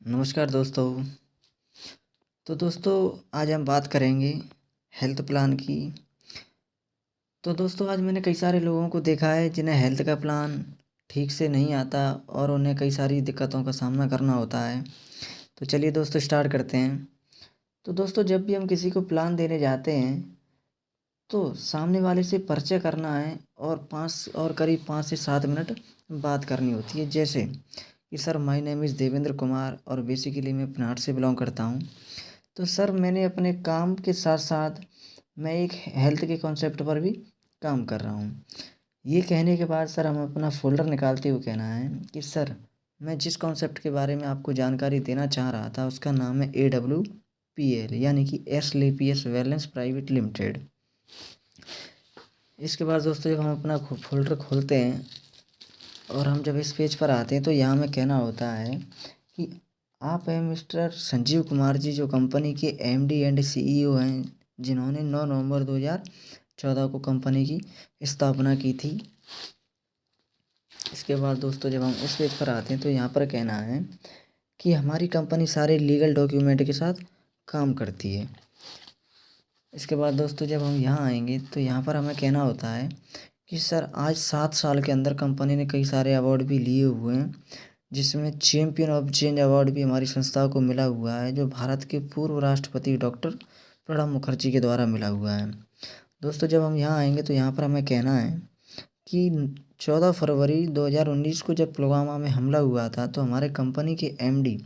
नमस्कार दोस्तों। तो दोस्तों आज हम बात करेंगे हेल्थ प्लान की। तो दोस्तों आज मैंने कई सारे लोगों को देखा है जिन्हें हेल्थ का प्लान ठीक से नहीं आता और उन्हें कई सारी दिक्कतों का सामना करना होता है। तो चलिए दोस्तों स्टार्ट करते हैं। तो दोस्तों जब भी हम किसी को प्लान देने जाते हैं तो सामने वाले से परिचय करना है और करीब 5 से 7 मिनट बात करनी होती है। जैसे कि sir my name is Devendra Kumar और बेसिकली मैं पनाट से बिलोंग करता हूँ। तो सर मैंने अपने काम के साथ साथ मैं एक हेल्थ के कॉन्सेप्ट पर भी काम कर रहा हूँ। ये कहने के बाद सर हम अपना फ़ोल्डर निकालते हुए कहना है कि सर मैं जिस कॉन्सेप्ट के बारे में आपको जानकारी देना चाह रहा था उसका नाम है AWPL यानी कि एस्क्लेपियस वेलनेस प्राइवेट लिमिटेड। इसके बाद दोस्तों जब हम अपना फ़ोल्डर खोलते हैं और हम जब इस पेज पर आते हैं तो यहाँ हमें कहना होता है कि आप हैं मिस्टर संजीव कुमार जी जो कंपनी के MD एंड CEO हैं जिन्होंने 9 नवंबर 2014 को कंपनी की स्थापना की थी। इसके बाद दोस्तों जब हम इस पेज पर आते हैं तो यहाँ पर कहना है कि हमारी कंपनी सारे लीगल डॉक्यूमेंट के साथ काम करती है। इसके बाद दोस्तों जब हम यहाँ आएंगे तो यहाँ पर हमें कहना होता है कि सर आज 7 साल के अंदर कंपनी ने कई सारे अवार्ड भी लिए हुए हैं जिसमें चैम्पियन ऑफ चेंज अवार्ड भी हमारी संस्था को मिला हुआ है जो भारत के पूर्व राष्ट्रपति डॉक्टर प्रणब मुखर्जी के द्वारा मिला हुआ है। दोस्तों जब हम यहाँ आएंगे तो यहाँ पर हमें कहना है कि 14 फरवरी 2019 को जब पुलवामा में हमला हुआ था तो हमारे कंपनी के MD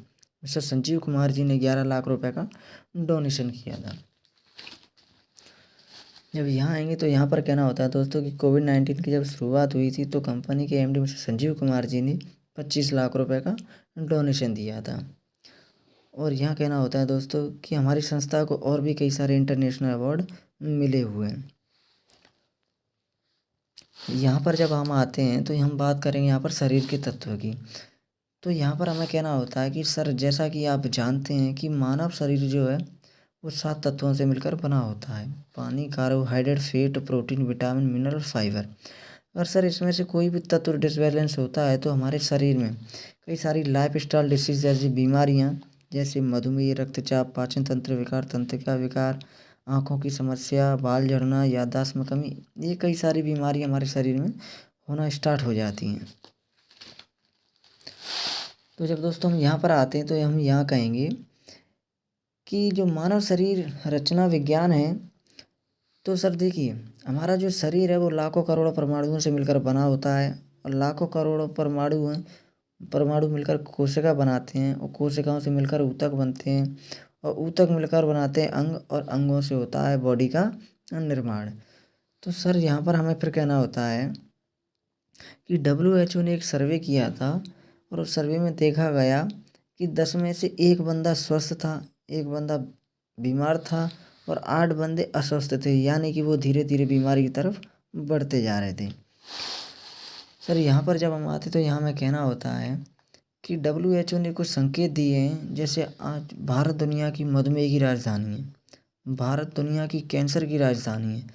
मिस्टर संजीव कुमार जी ने 11 लाख रुपए का डोनेशन किया था। जब यहाँ आएंगे तो यहाँ पर कहना होता है दोस्तों कि कोविड-19 की जब शुरुआत हुई थी तो कंपनी के MD मिस्टर संजीव कुमार जी ने 25 लाख रुपए का डोनेशन दिया था। और यहाँ कहना होता है दोस्तों कि हमारी संस्था को और भी कई सारे इंटरनेशनल अवार्ड मिले हुए हैं। यहाँ पर जब हम आते हैं तो हम बात करेंगे यहाँ पर शरीर के तत्व की। तो यहाँ पर हमें कहना होता है कि सर जैसा कि आप जानते हैं कि मानव शरीर जो है वो 7 तत्वों से मिलकर बना होता है। पानी, carbohydrate, fat, protein, vitamin, mineral, fibre. और सर इसमें से कोई भी तत्व डिसबैलेंस होता है तो हमारे शरीर में कई सारी लाइफस्टाइल डिसीज जैसी बीमारियाँ जैसे मधुमेह, रक्तचाप, पाचन तंत्र विकार, तंत्रिका विकार, आँखों की समस्या, बाल झड़ना, याददाश्त में कमी, ये कई सारी बीमारियाँ हमारे शरीर में होना स्टार्ट हो जाती हैं। तो जब दोस्तों हम यहाँ पर आते हैं तो हम यहाँ कहेंगे कि जो मानव शरीर रचना विज्ञान है तो सर देखिए हमारा जो शरीर है वो लाखों करोड़ों परमाणुओं से मिलकर बना होता है और लाखों करोड़ों परमाणु मिलकर कोशिका बनाते हैं और कोशिकाओं से मिलकर ऊतक बनते हैं और ऊतक मिलकर बनाते हैं अंग और अंगों से होता है बॉडी का निर्माण। तो सर यहाँ पर हमें फिर कहना होता है कि WHO ने एक सर्वे किया था और उस सर्वे में देखा गया कि 10 में से 1 बंदा स्वस्थ था, 1 बंदा बीमार था और 8 बंदे अस्वस्थ थे, यानी कि वो धीरे धीरे बीमारी की तरफ बढ़ते जा रहे थे। सर यहाँ पर जब हम आते तो यहाँ में कहना होता है कि WHO ने कुछ संकेत दिए हैं जैसे आज भारत दुनिया की मधुमेह की राजधानी है, भारत दुनिया की कैंसर की राजधानी है।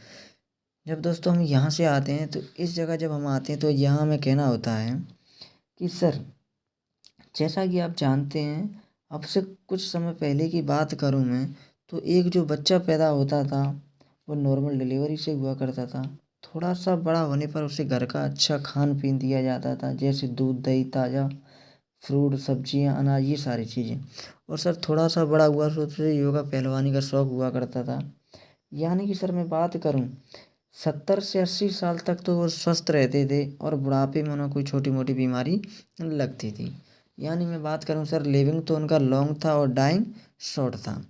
जब दोस्तों हम यहाँ से आते हैं तो इस जगह जब हम आते हैं तो यहाँ हमें कहना होता है कि सर जैसा कि आप जानते हैं अब से कुछ समय पहले की बात करूँ मैं तो एक जो बच्चा पैदा होता था वो नॉर्मल डिलीवरी से हुआ करता था। थोड़ा सा बड़ा होने पर उसे घर का अच्छा खान पीन दिया जाता था जैसे दूध, दही, ताज़ा फ्रूट, सब्जियां, अनाज, ये सारी चीज़ें। और सर थोड़ा सा बड़ा हुआ तो उसे योगा पहलवानी का शौक़ हुआ करता था। यानी कि सर मैं बात करूं 70 से 80 साल तक तो वो स्वस्थ रहते थे और बुढ़ापे में उन्हें कोई छोटी मोटी बीमारी लगती थी। यानी मैं बात करूं सर लिविंग तो उनका लॉन्ग था और डाइंग शॉर्ट था।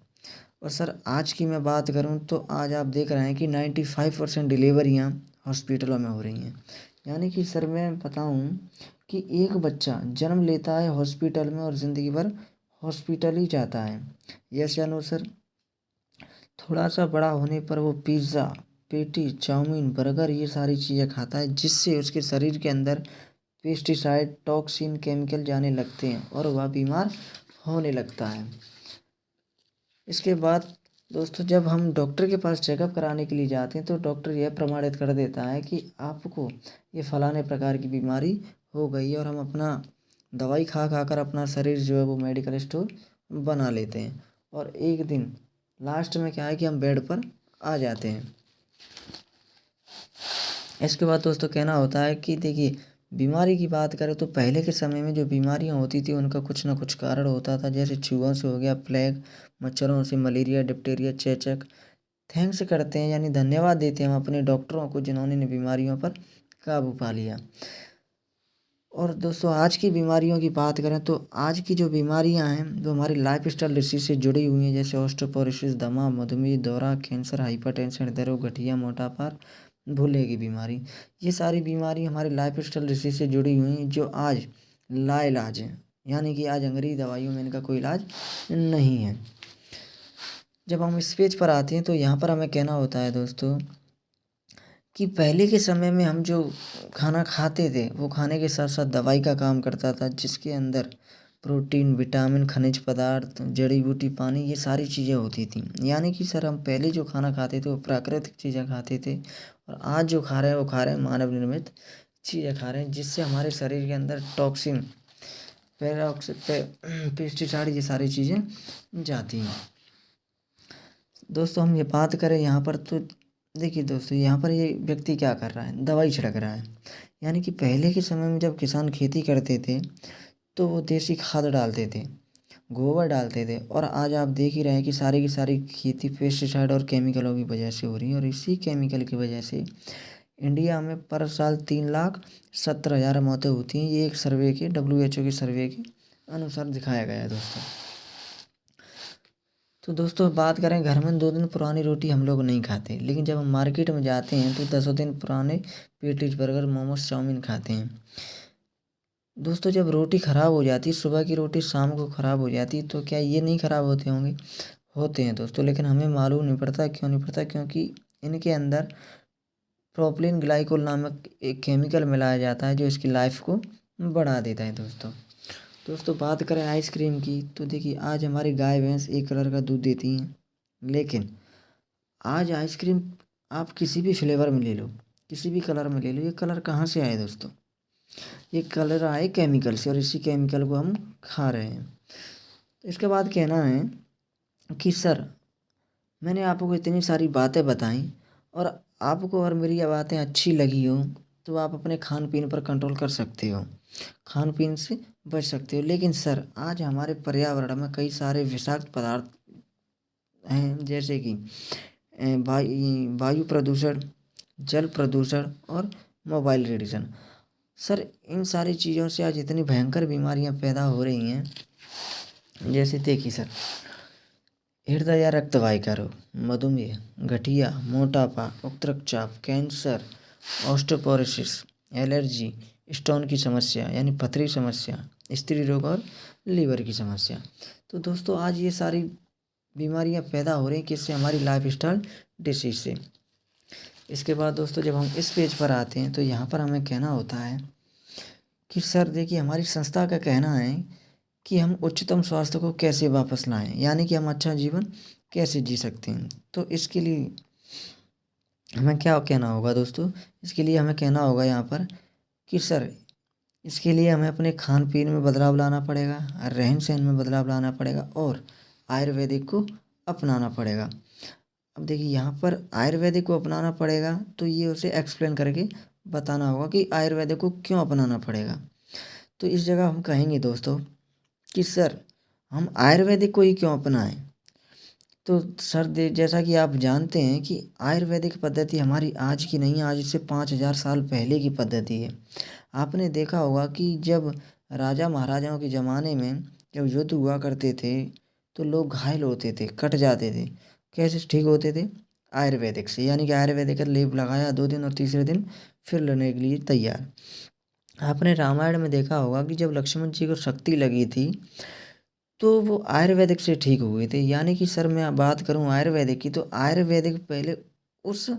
और सर आज की मैं बात करूं तो आज आप देख रहे हैं कि 95% डिलीवरियां हॉस्पिटलों में हो रही हैं। यानी कि सर मैं बताऊं कि एक बच्चा जन्म लेता है हॉस्पिटल में और ज़िंदगी भर हॉस्पिटल ही जाता है। यस या नो सर? थोड़ा सा बड़ा होने पर वो पिज़्ज़ा, पेटी, चाउमीन, बर्गर, ये सारी चीज़ें खाता है जिससे उसके शरीर के अंदर पेस्टिसाइड, टॉक्सिन, केमिकल जाने लगते हैं और वह बीमार होने लगता है। इसके बाद दोस्तों जब हम डॉक्टर के पास चेकअप कराने के लिए जाते हैं तो डॉक्टर यह प्रमाणित कर देता है कि आपको ये फलाने प्रकार की बीमारी हो गई है और हम अपना दवाई खा खा कर अपना शरीर जो है वो मेडिकल स्टोर बना लेते हैं, और एक दिन लास्ट में क्या है कि हम बेड पर आ जाते हैं। इसके बाद दोस्तों कहना होता है कि देखिए, बीमारी की बात करें तो पहले के समय में जो बीमारियां होती थी उनका कुछ ना कुछ कारण होता था, जैसे चूहों से हो गया, प्लेग, मच्छरों से मलेरिया, डिप्टीरिया, चेचक। थैंक्स करते हैं यानी धन्यवाद देते हैं हम अपने डॉक्टरों को जिन्होंने इन बीमारियों पर काबू पा लिया। और दोस्तों आज की बीमारियों की बात करें तो आज की जो बीमारियां हैं जो हमारी लाइफ स्टाइल डिसीज से जुड़ी हुई हैं, जैसे ऑस्टियोपोरोसिस, दमा, मधुमेह, दौरा, कैंसर, हाइपरटेंशन, हृदय रोग, गठिया, मोटापा, भूले की बीमारी, ये सारी बीमारी हमारी लाइफ स्टाइल डिसीज से जुड़ी हुई हैं जो आज लाइलाज हैं, यानी कि आज अंग्रेजी दवाइयों में इनका कोई इलाज नहीं है। जब हम इस पेज पर आते हैं तो यहाँ पर हमें कहना होता है दोस्तों कि पहले के समय में हम जो खाना खाते थे वो खाने के साथ साथ दवाई का काम करता था, जिसके अंदर प्रोटीन, विटामिन, खनिज पदार्थ, जड़ी बूटी, पानी, ये सारी चीज़ें होती थी। यानी कि सर हम पहले जो खाना खाते थे वो प्राकृतिक चीज़ें खाते थे, और आज जो खा रहे हैं वो खा रहे हैं मानव निर्मित चीज़ें खा रहे हैं, जिससे हमारे शरीर के अंदर टॉक्सिन, पेस्टिसाइड, ये सारी चीज़ें जाती हैं। दोस्तों हम ये बात करें यहाँ पर तो देखिए दोस्तों, यहाँ पर ये व्यक्ति क्या कर रहा है, दवाई छिड़क रहा है। यानी कि पहले के समय में जब किसान खेती करते थे तो वो देसी खाद डालते थे, गोबर डालते थे, और आज आप देख ही रहे हैं कि सारी की सारी खेती पेस्टिसाइड और केमिकलों की वजह से हो रही है। और इसी केमिकल की वजह से इंडिया में पर साल 3,70,000 मौतें होती हैं। ये एक सर्वे के WHO के सर्वे के अनुसार दिखाया गया है दोस्तों। तो दोस्तों बात करें, घर में 2 दिन पुरानी रोटी हम लोग नहीं खाते, लेकिन जब हम मार्केट में जाते हैं तो 10 दिन पुराने पेटीज, बर्गर, मोमोज, चाउमीन खाते हैं। दोस्तों जब रोटी ख़राब हो जाती है, सुबह की रोटी शाम को ख़राब हो जाती है, तो क्या ये नहीं ख़राब होते होंगे? होते हैं दोस्तों, लेकिन हमें मालूम नहीं पड़ता। क्यों नहीं पड़ता? क्योंकि इनके अंदर प्रोपिलीन ग्लाइकोल नामक एक केमिकल मिलाया जाता है जो इसकी लाइफ को बढ़ा देता है दोस्तों बात करें आइसक्रीम की तो देखिए, आज हमारी गाय भैंस एक कलर का दूध देती हैं, लेकिन आज आइसक्रीम आप किसी भी फ्लेवर में ले लो, किसी भी कलर में ले लो, ये कलर कहाँ से आए दोस्तों? ये कलर आए केमिकल से, और इसी केमिकल को हम खा रहे हैं। तो इसके बाद कहना है कि सर मैंने आपको इतनी सारी बातें बताई, और आपको अगर मेरी ये बातें अच्छी लगी हो तो आप अपने खान पीन पर कंट्रोल कर सकते हो, खान पीन से बच सकते हो। लेकिन सर आज हमारे पर्यावरण में कई सारे विषाक्त पदार्थ हैं, जैसे कि वायु प्रदूषण, जल प्रदूषण और मोबाइल रेडिएशन। सर इन सारी चीज़ों से आज इतनी भयंकर बीमारियां पैदा हो रही हैं, जैसे देखिए सर, हृदय या रक्तवाहिका रोग, मधुमेह, गठिया, मोटापा, उच्च रक्तचाप, कैंसर, ऑस्टियोपोरोसिस, एलर्जी, स्टोन की समस्या यानी पथरी समस्या, स्त्री रोग और लीवर की समस्या। तो दोस्तों आज ये सारी बीमारियां पैदा हो रही हैं किससे? हमारी लाइफ स्टाइल डिसीज से। इसके बाद दोस्तों जब हम इस पेज पर आते हैं तो यहाँ पर हमें कहना होता है कि सर देखिए, हमारी संस्था का कहना है कि हम उच्चतम स्वास्थ्य को कैसे वापस लाएं, यानी कि हम अच्छा जीवन कैसे जी सकते हैं। तो इसके लिए हमें क्या कहना होगा दोस्तों? इसके लिए हमें कहना होगा यहाँ पर कि सर इसके लिए हमें अपने खान पीन में बदलाव लाना पड़ेगा, रहन सहन में बदलाव लाना पड़ेगा, और आयुर्वेदिक को अपनाना पड़ेगा। अब देखिए यहाँ पर आयुर्वेदिक को अपनाना पड़ेगा तो ये उसे एक्सप्लेन करके बताना होगा कि आयुर्वेदिक को क्यों अपनाना पड़ेगा। तो इस जगह हम कहेंगे दोस्तों कि सर हम आयुर्वेदिक को ही क्यों अपनाएं। तो सर जैसा कि आप जानते हैं कि आयुर्वेदिक पद्धति हमारी आज की नहीं है, आज से 5,000 साल पहले की पद्धति है। आपने देखा होगा कि जब राजा महाराजाओं के ज़माने में जब युद्ध हुआ करते थे तो लोग घायल होते थे, कट जाते थे, कैसे ठीक होते थे? आयुर्वेदिक से, यानी कि आयुर्वेदिक का लेप लगाया 2 दिन और तीसरे दिन फिर लड़ने के लिए तैयार। आपने रामायण में देखा होगा कि जब लक्ष्मण जी को शक्ति लगी थी तो वो आयुर्वेदिक से ठीक हुए थे। यानी कि सर मैं बात करूं आयुर्वेदिक की तो आयुर्वेदिक पहले उस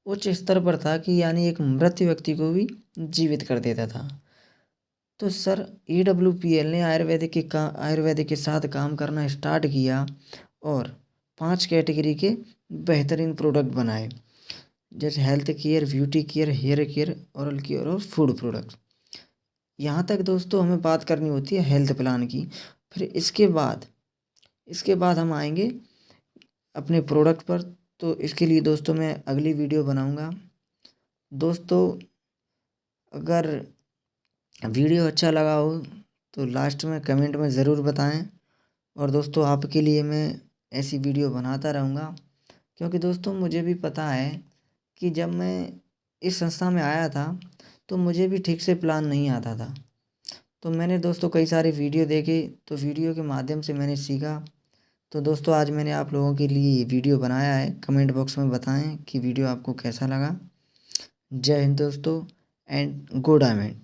उच्च स्तर पर था कि यानी एक मृत व्यक्ति को भी जीवित कर देता था। तो सर EWPL ने आयुर्वेदिक के साथ काम करना स्टार्ट किया और 5 कैटेगरी के बेहतरीन प्रोडक्ट बनाए, जैसे health care, beauty care, hair care, oral care और फूड प्रोडक्ट। यहाँ तक दोस्तों हमें बात करनी होती है हेल्थ प्लान की। फिर इसके बाद हम आएंगे अपने प्रोडक्ट पर। तो इसके लिए दोस्तों मैं अगली वीडियो बनाऊंगा। दोस्तों अगर वीडियो अच्छा लगा हो तो लास्ट में कमेंट में ज़रूर बताएं। और दोस्तों आपके लिए मैं ऐसी वीडियो बनाता रहूँगा, क्योंकि दोस्तों मुझे भी पता है कि जब मैं इस संस्था में आया था तो मुझे भी ठीक से प्लान नहीं आता था। तो मैंने दोस्तों कई सारे वीडियो देखे, तो वीडियो के माध्यम से मैंने सीखा। तो दोस्तों आज मैंने आप लोगों के लिए ये वीडियो बनाया है। कमेंट बॉक्स में बताएं कि वीडियो आपको कैसा लगा। जय हिंद दोस्तों एंड गुड डायमंड।